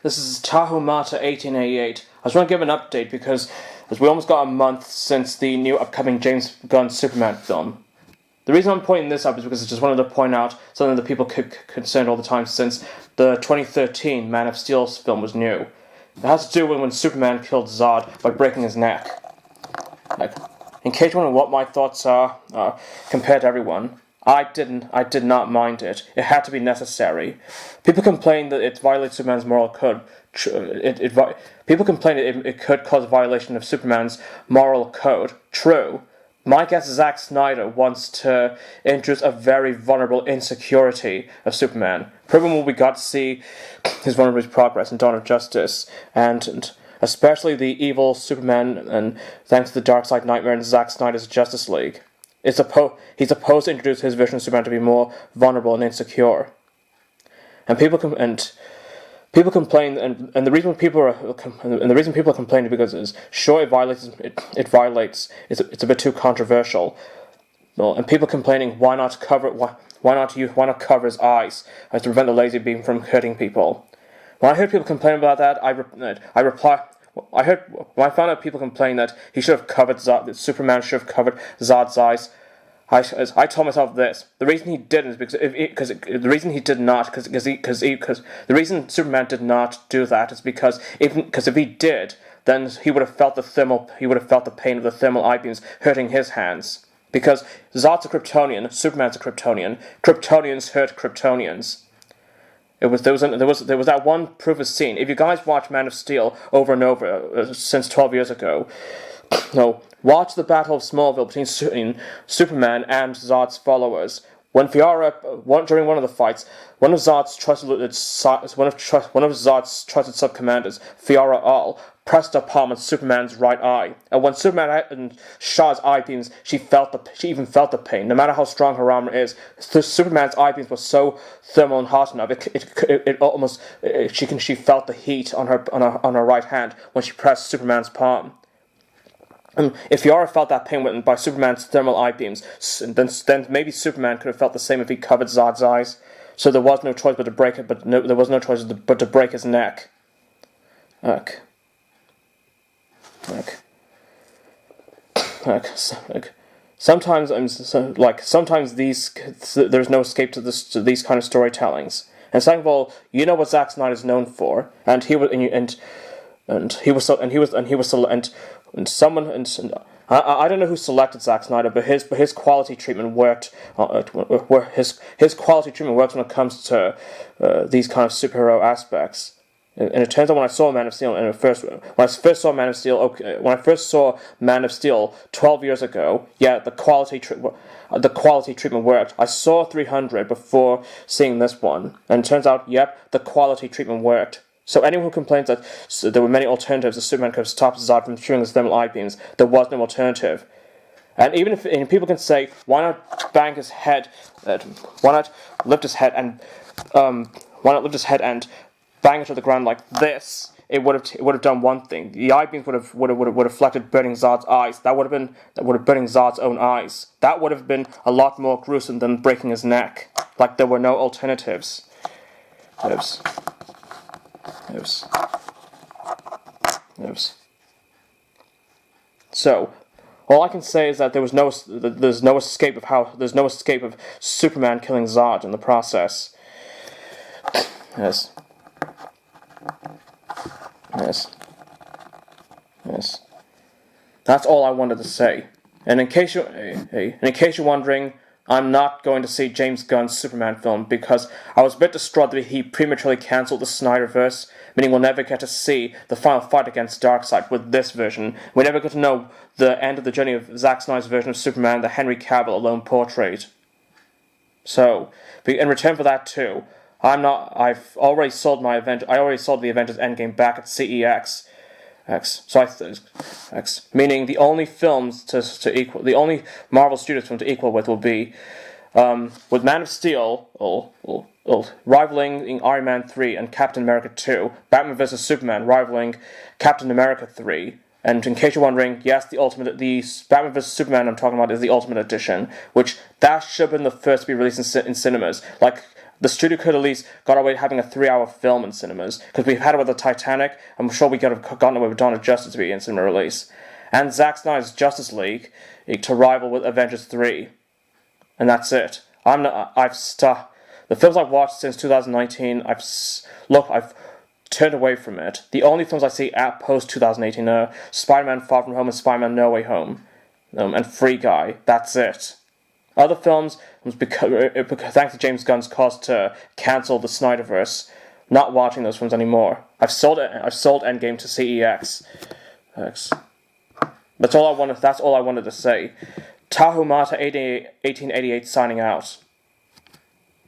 This is Tahumata 1888. I just want to give an update because we almost got a month since the new upcoming James Gunn Superman film. The reason I'm pointing this up is because I just wanted to point out something that people concerned all the time since the 2013 Man of Steel film was new. It has to do with when Superman killed Zod by breaking his neck. In case you wonder what my thoughts are compared to everyone, I did not mind it. It had to be necessary. People complain that it violates Superman's moral code. People complain that it could cause a violation of Superman's moral code. True. My guess is Zack Snyder wants to introduce a very vulnerable insecurity of Superman. Probably when we got to see his vulnerability progress in Dawn of Justice, and especially the evil Superman, and thanks to the Darkseid Nightmare in Zack Snyder's Justice League. He's supposed to introduce his version of Superman to be more vulnerable and insecure. And people complain, and the reason people are complaining because it's sure it violates. It's a bit too controversial. Well, and people complaining why not cover his eyes to prevent the laser beam from hurting people. When I heard people complain about that, I found out people complain that he should have covered that Superman should have covered Zod's eyes. I told myself this: the reason he didn't is because the reason Superman did not do that is because if he did, then he would have felt the pain of the thermal eye beams hurting his hands. Because Zod's a Kryptonian, Superman's a Kryptonian. Kryptonians hurt Kryptonians. There was that one proof of scene. If you guys watch Man of Steel over and over since 12 years ago, no, watch the Battle of Smallville between Superman and Zod's followers. When during one of the fights, one of Zod's trusted sub-commanders, Fiora All, pressed her palm on Superman's right eye, and when Superman shot his eye beams, she even felt the pain. No matter how strong her armor is, Superman's eye beams were so thermal and hot enough, she felt the heat on her right hand when she pressed Superman's palm. If Fiora felt that pain by Superman's thermal eye beams, then maybe Superman could have felt the same if he covered Zod's eyes. So there was no choice but to break it. There was no choice but to break his neck. Sometimes there's no escape to these kind of storytellings. And second of all, you know what Zack Snyder is known for, and I don't know who selected Zack Snyder, but his quality treatment worked. His quality treatment works when it comes to these kind of superhero aspects. And it turns out when I saw Man of Steel, when I first saw Man of Steel 12 years ago, yeah, the quality treatment worked. I saw 300 before seeing this one, and it turns out, yep, the quality treatment worked. So anyone who complains that there were many alternatives that Superman could have stopped Zod from shooting his thermal eye beams, there was no alternative. And even if people can say, why not bang his head? Why not lift his head and bang it to the ground like this? It would have done one thing. The eye beams would have reflected burning Zod's eyes. That would have burning Zod's own eyes. That would have been a lot more gruesome than breaking his neck. Like there were no alternatives. So, all I can say is that there's no escape of Superman killing Zod in the process. Yes. That's all I wanted to say. And in case you're wondering, I'm not going to see James Gunn's Superman film because I was a bit distraught that he prematurely cancelled the Snyderverse, meaning we'll never get to see the final fight against Darkseid with this version. We never get to know the end of the journey of Zack Snyder's version of Superman that Henry Cavill alone portrayed. So, in return for that too, I've already sold the Avengers Endgame back at CEX. Meaning the only films the only Marvel Studios film to equal with will be with Man of Steel rivaling Iron Man 3 and Captain America 2, Batman vs Superman rivaling Captain America 3, and in case you're wondering, yes, the Batman vs Superman I'm talking about is the Ultimate Edition, which that should have been the first to be released in cinemas. Like The studio could at least got away with having a 3-hour film in cinemas, because we've had it with the Titanic. I'm sure we could have gotten away with Dawn of Justice to be in cinema release, and Zack Snyder's Justice League to rival with Avengers 3, and that's it. The films I've watched since 2019, I've turned away from it. The only films I see at post 2018 are Spider-Man Far From Home and Spider-Man No Way Home, and Free Guy. That's it. Other films, thanks to James Gunn's cause to cancel the Snyderverse, not watching those films anymore. I've sold Endgame to CEX. That's all I wanted to say. Tahumata 1888 signing out.